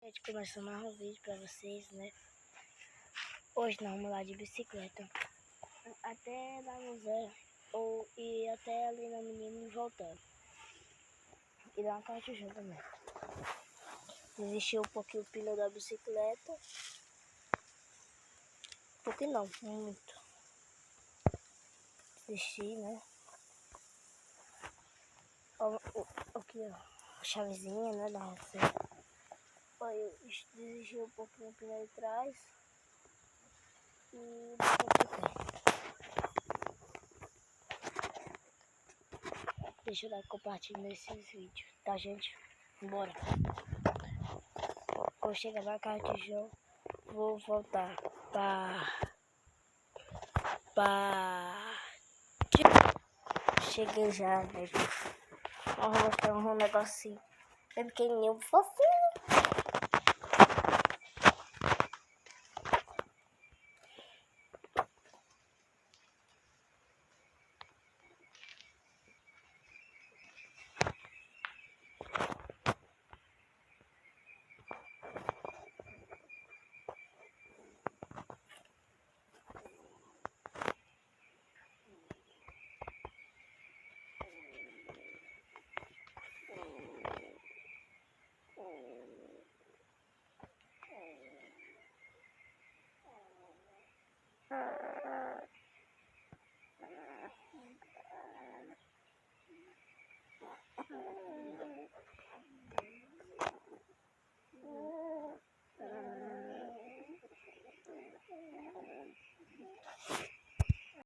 gente começa mais um vídeo pra vocês, né? Hoje nós vamos lá de bicicleta até lá no Zé, e até ali na Menina e voltando. E lá na Cartijão também. Desistiu um pouquinho o pneu da bicicleta. Um pouquinho não, muito. Desisti, né? Aqui, ó, a chavezinha, né, da receita. Eu desisti um pouquinho o pneu de trás. E deixa eu dar compartilhar nesses vídeos, tá, gente? Bora! Quando chegar na Cartijão, vou voltar cheguei já, né, gente? Vamos mostrar um negocinho bem pequenininho, fofinho.